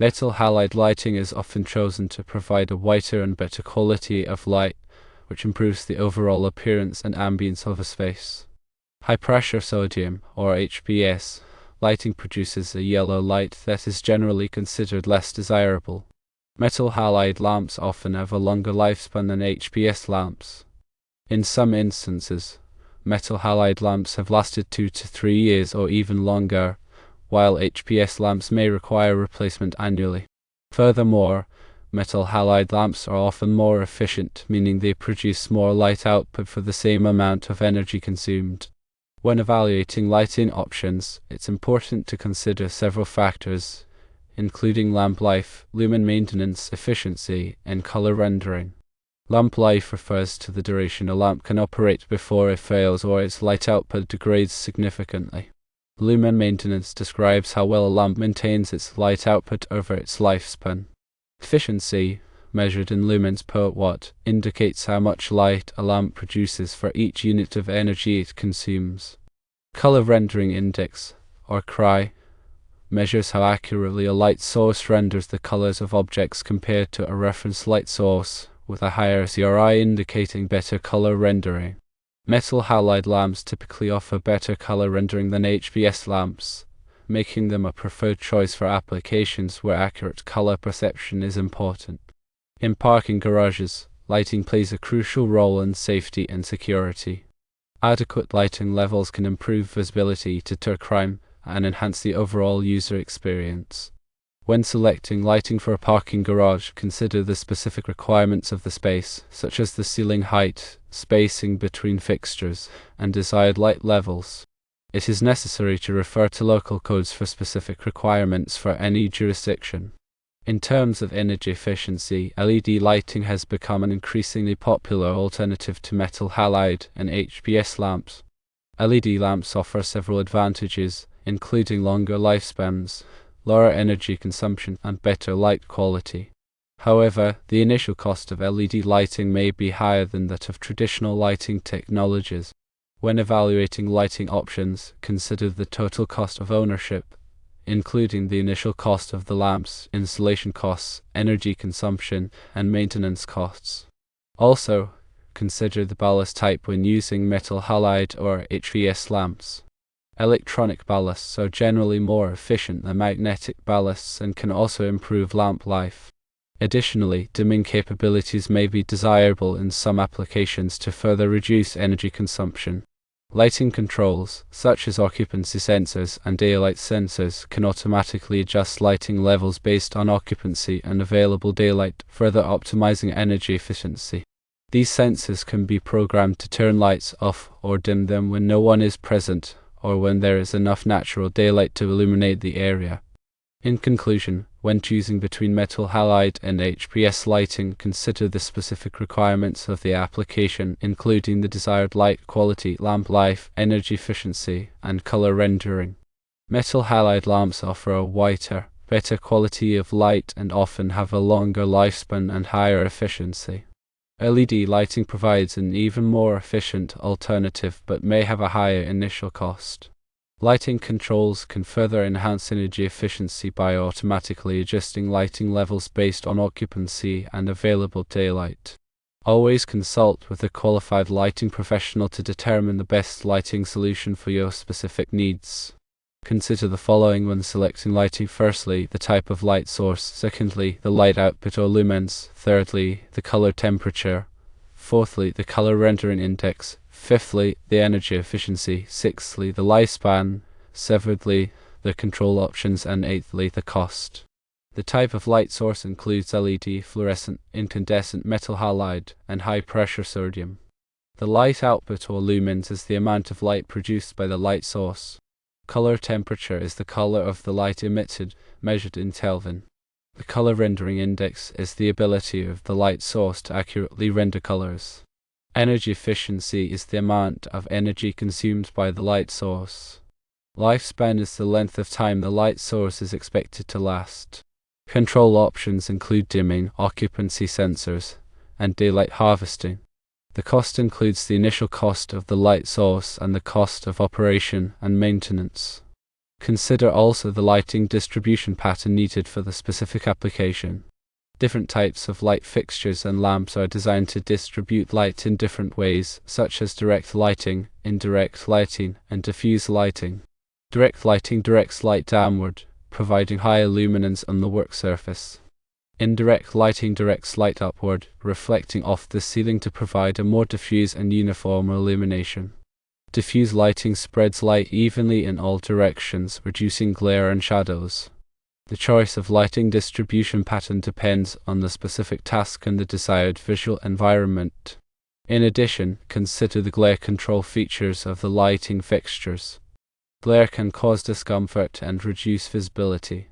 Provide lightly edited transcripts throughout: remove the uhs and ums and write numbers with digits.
Metal halide lighting is often chosen to provide a whiter and better quality of light, which improves the overall appearance and ambience of a space. High-pressure sodium, or HPS, lighting produces a yellow light that is generally considered less desirable. Metal halide lamps often have a longer lifespan than HPS lamps. In some instances, metal halide lamps have lasted 2 to 3 years or even longer, while HPS lamps may require replacement annually. Furthermore, metal halide lamps are often more efficient, meaning they produce more light output for the same amount of energy consumed. When evaluating lighting options, it's important to consider several factors, including lamp life, lumen maintenance, efficiency, and color rendering. Lamp life refers to the duration a lamp can operate before it fails or its light output degrades significantly. Lumen maintenance describes how well a lamp maintains its light output over its lifespan. Efficiency, measured in lumens per watt, indicates how much light a lamp produces for each unit of energy it consumes. Color rendering index, or CRI, measures how accurately a light source renders the colors of objects compared to a reference light source, with a higher CRI indicating better color rendering. Metal halide lamps typically offer better color rendering than HPS lamps, making them a preferred choice for applications where accurate color perception is important. In parking garages, lighting plays a crucial role in safety and security. Adequate lighting levels can improve visibility, deter crime, and enhance the overall user experience. When selecting lighting for a parking garage, consider the specific requirements of the space, such as the ceiling height, spacing between fixtures, and desired light levels. It is necessary to refer to local codes for specific requirements for any jurisdiction. In terms of energy efficiency, LED lighting has become an increasingly popular alternative to metal halide and HPS lamps. LED lamps offer several advantages, including longer lifespans, lower energy consumption, and better light quality. However, the initial cost of LED lighting may be higher than that of traditional lighting technologies. When evaluating lighting options, consider the total cost of ownership, including the initial cost of the lamps, installation costs, energy consumption, and maintenance costs. Also, consider the ballast type when using metal halide or HPS lamps. Electronic ballasts are generally more efficient than magnetic ballasts and can also improve lamp life. Additionally, dimming capabilities may be desirable in some applications to further reduce energy consumption. Lighting controls, such as occupancy sensors and daylight sensors, can automatically adjust lighting levels based on occupancy and available daylight, further optimizing energy efficiency. These sensors can be programmed to turn lights off or dim them when no one is present, or when there is enough natural daylight to illuminate the area. In conclusion, when choosing between metal halide and HPS lighting, consider the specific requirements of the application, including the desired light quality, lamp life, energy efficiency, and color rendering. Metal halide lamps offer a whiter, better quality of light and often have a longer lifespan and higher efficiency. LED lighting provides an even more efficient alternative but may have a higher initial cost. Lighting controls can further enhance energy efficiency by automatically adjusting lighting levels based on occupancy and available daylight. Always consult with a qualified lighting professional to determine the best lighting solution for your specific needs. Consider the following when selecting lighting. Firstly, the type of light source. Secondly, the light output or lumens. Thirdly, the color temperature. Fourthly, the color rendering index. Fifthly, the energy efficiency. Sixthly, the lifespan. Seventhly, the control options. And eighthly, the cost. The type of light source includes LED, fluorescent, incandescent, metal halide, and high-pressure sodium. The light output or lumens is the amount of light produced by the light source. Color temperature is the color of the light emitted, measured in Kelvin. The color rendering index is the ability of the light source to accurately render colors. Energy efficiency is the amount of energy consumed by the light source. Lifespan is the length of time the light source is expected to last. Control options include dimming, occupancy sensors, and daylight harvesting. The cost includes the initial cost of the light source and the cost of operation and maintenance. Consider also the lighting distribution pattern needed for the specific application. Different types of light fixtures and lamps are designed to distribute light in different ways, such as direct lighting, indirect lighting, and diffuse lighting. Direct lighting directs light downward, providing higher luminance on the work surface. Indirect lighting directs light upward, reflecting off the ceiling to provide a more diffuse and uniform illumination. Diffuse lighting spreads light evenly in all directions, reducing glare and shadows. The choice of lighting distribution pattern depends on the specific task and the desired visual environment. In addition, consider the glare control features of the lighting fixtures. Glare can cause discomfort and reduce visibility.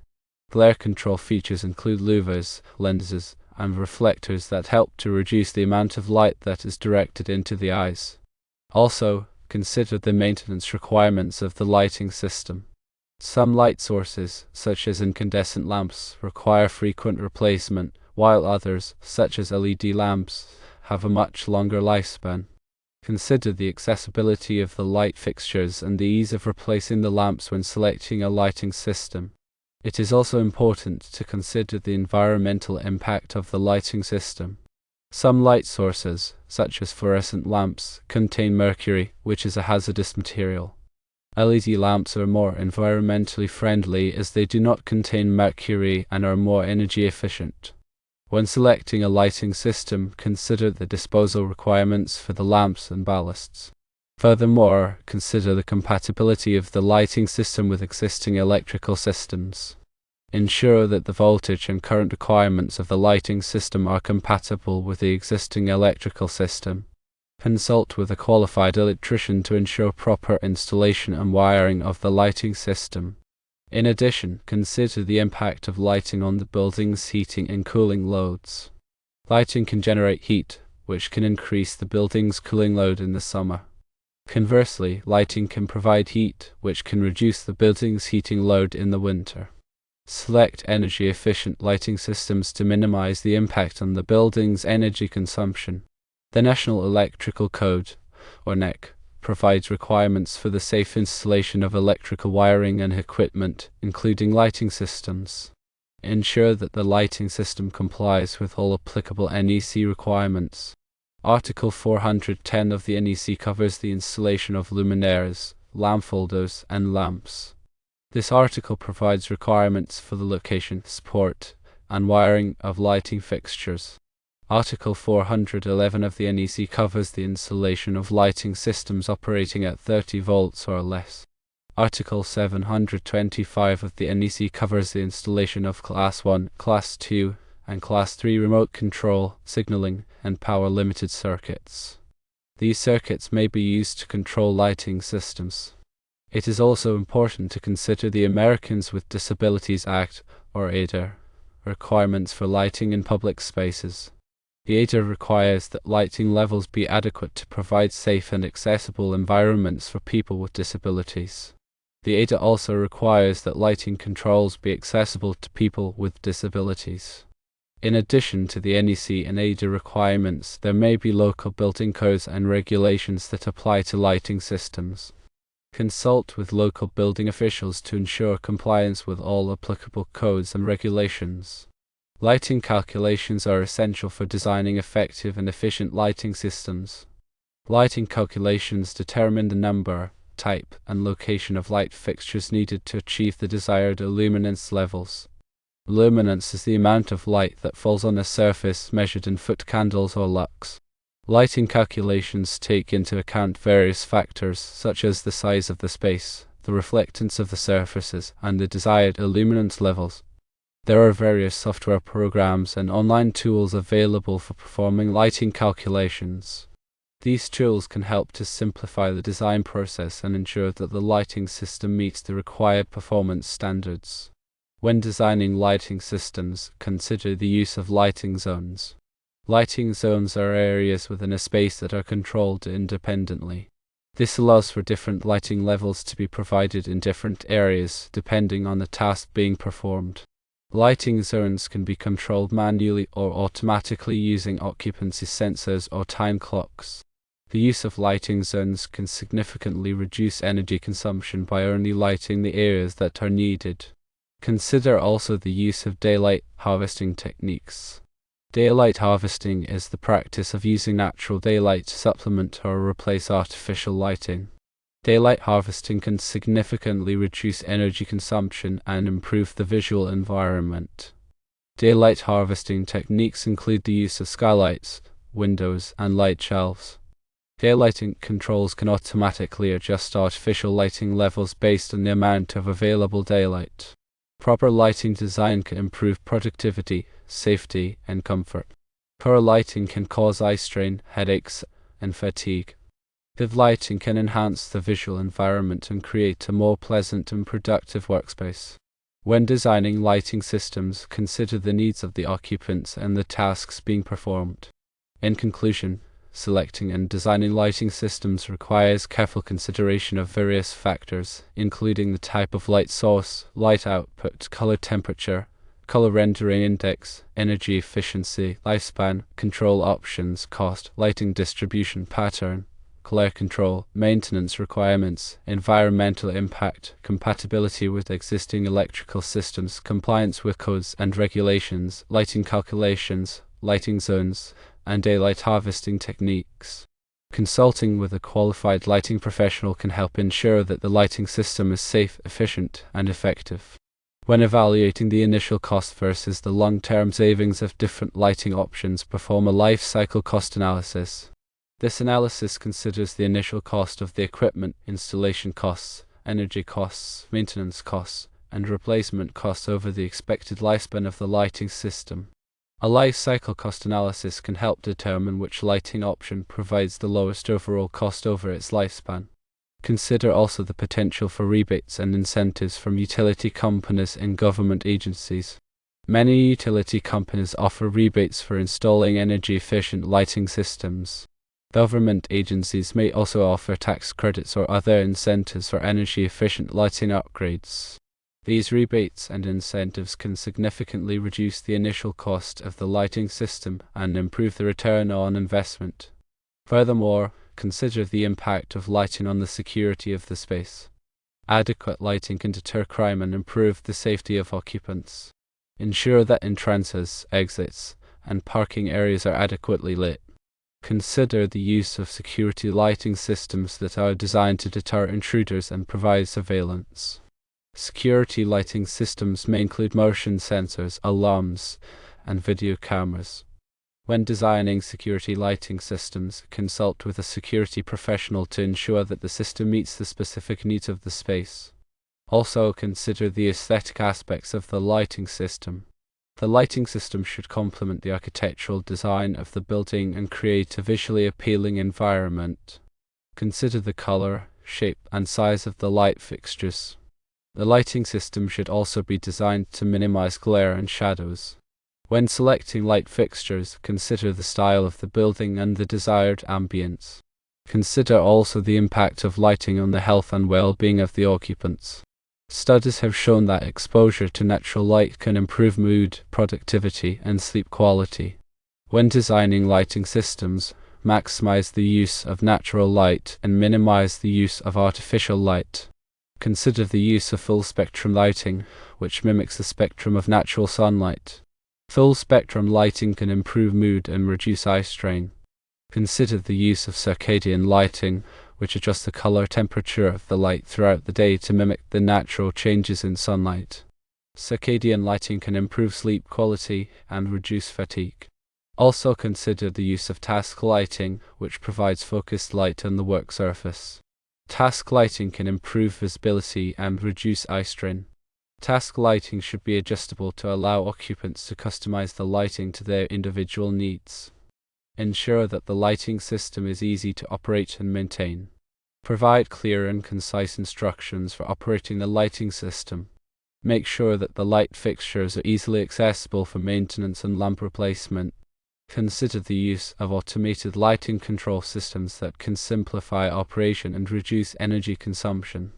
Glare control features include louvers, lenses, and reflectors that help to reduce the amount of light that is directed into the eyes. Also, consider the maintenance requirements of the lighting system. Some light sources, such as incandescent lamps, require frequent replacement, while others, such as LED lamps, have a much longer lifespan. Consider the accessibility of the light fixtures and the ease of replacing the lamps when selecting a lighting system. It is also important to consider the environmental impact of the lighting system. Some light sources, such as fluorescent lamps, contain mercury, which is a hazardous material. LED lamps are more environmentally friendly as they do not contain mercury and are more energy efficient. When selecting a lighting system, consider the disposal requirements for the lamps and ballasts. Furthermore, consider the compatibility of the lighting system with existing electrical systems. Ensure that the voltage and current requirements of the lighting system are compatible with the existing electrical system. Consult with a qualified electrician to ensure proper installation and wiring of the lighting system. In addition, consider the impact of lighting on the building's heating and cooling loads. Lighting can generate heat, which can increase the building's cooling load in the summer. Conversely, lighting can provide heat, which can reduce the building's heating load in the winter. Select energy-efficient lighting systems to minimize the impact on the building's energy consumption. The National Electrical Code, or NEC, provides requirements for the safe installation of electrical wiring and equipment, including lighting systems. Ensure that the lighting system complies with all applicable NEC requirements. Article 410 of the NEC covers the installation of luminaires, lamp holders, and lamps. This article provides requirements for the location, support, and wiring of lighting fixtures. Article 411 of the NEC covers the installation of lighting systems operating at 30 volts or less. Article 725 of the NEC covers the installation of Class 1, Class 2, and Class 3 remote control, signaling, and power limited circuits. These circuits may be used to control lighting systems. It is also important to consider the Americans with Disabilities Act, or ADA, requirements for lighting in public spaces. The ADA requires that lighting levels be adequate to provide safe and accessible environments for people with disabilities. The ADA also requires that lighting controls be accessible to people with disabilities. In addition to the NEC and ADA requirements, there may be local building codes and regulations that apply to lighting systems. Consult with local building officials to ensure compliance with all applicable codes and regulations. Lighting calculations are essential for designing effective and efficient lighting systems. Lighting calculations determine the number, type, and location of light fixtures needed to achieve the desired illuminance levels. Luminance is the amount of light that falls on a surface measured in foot candles or lux. Lighting calculations take into account various factors such as the size of the space, the reflectance of the surfaces, and the desired illuminance levels. There are various software programs and online tools available for performing lighting calculations. These tools can help to simplify the design process and ensure that the lighting system meets the required performance standards. When designing lighting systems, consider the use of lighting zones. Lighting zones are areas within a space that are controlled independently. This allows for different lighting levels to be provided in different areas depending on the task being performed. Lighting zones can be controlled manually or automatically using occupancy sensors or time clocks. The use of lighting zones can significantly reduce energy consumption by only lighting the areas that are needed. Consider also the use of daylight harvesting techniques. Daylight harvesting is the practice of using natural daylight to supplement or replace artificial lighting. Daylight harvesting can significantly reduce energy consumption and improve the visual environment. Daylight harvesting techniques include the use of skylights, windows, and light shelves. Daylighting controls can automatically adjust artificial lighting levels based on the amount of available daylight. Proper lighting design can improve productivity, safety, and comfort. Poor lighting can cause eye strain, headaches, and fatigue. Good lighting can enhance the visual environment and create a more pleasant and productive workspace. When designing lighting systems, consider the needs of the occupants and the tasks being performed. In conclusion, selecting and designing lighting systems requires careful consideration of various factors, including the type of light source, light output, color temperature, color rendering index, energy efficiency, lifespan, control options, cost, lighting distribution pattern, glare control, maintenance requirements, environmental impact, compatibility with existing electrical systems, compliance with codes and regulations, lighting calculations, lighting zones, and daylight harvesting techniques. Consulting with a qualified lighting professional can help ensure that the lighting system is safe, efficient, and effective. When evaluating the initial cost versus the long-term savings of different lighting options, perform a life cycle cost analysis. This analysis considers the initial cost of the equipment, installation costs, energy costs, maintenance costs, and replacement costs over the expected lifespan of the lighting system. A life cycle cost analysis can help determine which lighting option provides the lowest overall cost over its lifespan. Consider also the potential for rebates and incentives from utility companies and government agencies. Many utility companies offer rebates for installing energy-efficient lighting systems. Government agencies may also offer tax credits or other incentives for energy-efficient lighting upgrades. These rebates and incentives can significantly reduce the initial cost of the lighting system and improve the return on investment. Furthermore, consider the impact of lighting on the security of the space. Adequate lighting can deter crime and improve the safety of occupants. Ensure that entrances, exits, and parking areas are adequately lit. Consider the use of security lighting systems that are designed to deter intruders and provide surveillance. Security lighting systems may include motion sensors, alarms, and video cameras. When designing security lighting systems, consult with a security professional to ensure that the system meets the specific needs of the space. Also, consider the aesthetic aspects of the lighting system. The lighting system should complement the architectural design of the building and create a visually appealing environment. Consider the color, shape, and size of the light fixtures. The lighting system should also be designed to minimize glare and shadows. When selecting light fixtures, consider the style of the building and the desired ambience. Consider also the impact of lighting on the health and well-being of the occupants. Studies have shown that exposure to natural light can improve mood, productivity, and sleep quality. When designing lighting systems, maximize the use of natural light and minimize the use of artificial light. Consider the use of full-spectrum lighting, which mimics the spectrum of natural sunlight. Full-spectrum lighting can improve mood and reduce eye strain. Consider the use of circadian lighting, which adjusts the color temperature of the light throughout the day to mimic the natural changes in sunlight. Circadian lighting can improve sleep quality and reduce fatigue. Also consider the use of task lighting, which provides focused light on the work surface. Task lighting can improve visibility and reduce eye strain. Task lighting should be adjustable to allow occupants to customize the lighting to their individual needs. Ensure that the lighting system is easy to operate and maintain. Provide clear and concise instructions for operating the lighting system. Make sure that the light fixtures are easily accessible for maintenance and lamp replacement. Consider the use of automated lighting control systems that can simplify operation and reduce energy consumption.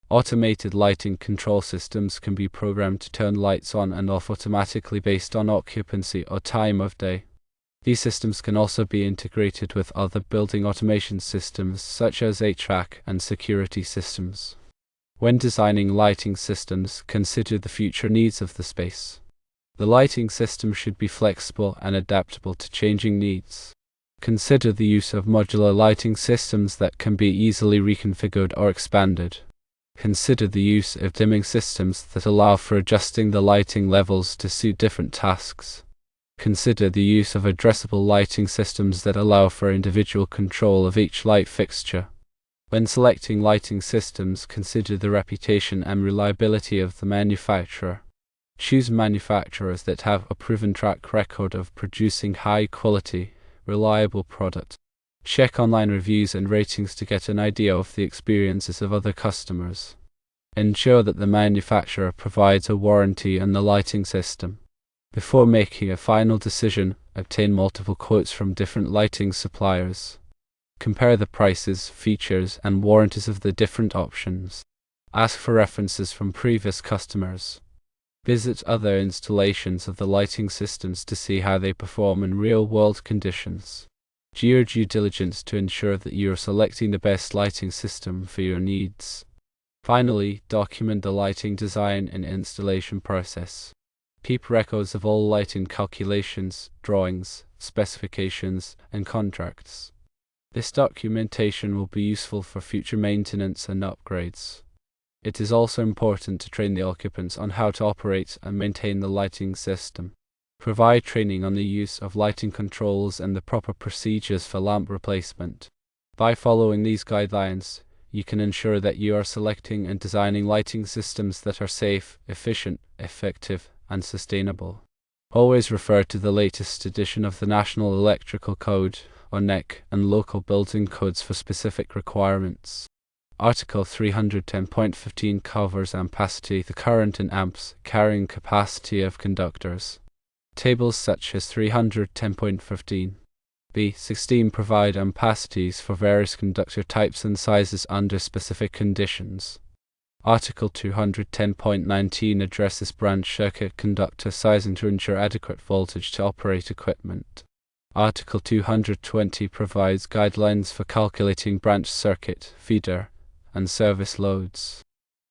Automated lighting control systems can be programmed to turn lights on and off automatically based on occupancy or time of day. These systems can also be integrated with other building automation systems such as HVAC and security systems. When designing lighting systems, consider the future needs of the space. The lighting system should be flexible and adaptable to changing needs. Consider the use of modular lighting systems that can be easily reconfigured or expanded. Consider the use of dimming systems that allow for adjusting the lighting levels to suit different tasks. Consider the use of addressable lighting systems that allow for individual control of each light fixture. When selecting lighting systems, consider the reputation and reliability of the manufacturer. Choose manufacturers that have a proven track record of producing high-quality, reliable product. Check online reviews and ratings to get an idea of the experiences of other customers. Ensure that the manufacturer provides a warranty on the lighting system. Before making a final decision, obtain multiple quotes from different lighting suppliers. Compare the prices, features, and warranties of the different options. Ask for references from previous customers. Visit other installations of the lighting systems to see how they perform in real-world conditions. Do your due diligence to ensure that you are selecting the best lighting system for your needs. Finally, document the lighting design and installation process. Keep records of all lighting calculations, drawings, specifications, and contracts. This documentation will be useful for future maintenance and upgrades. It is also important to train the occupants on how to operate and maintain the lighting system. Provide training on the use of lighting controls and the proper procedures for lamp replacement. By following these guidelines, you can ensure that you are selecting and designing lighting systems that are safe, efficient, effective, and sustainable. Always refer to the latest edition of the National Electrical Code, or NEC, and local building codes for specific requirements. Article 310.15 covers ampacity, the current in amps, carrying capacity of conductors. Tables such as 310.15 B16 provide ampacities for various conductor types and sizes under specific conditions. Article 210.19 addresses branch circuit conductor sizing to ensure adequate voltage to operate equipment. Article 220 provides guidelines for calculating branch circuit, feeder, and service loads.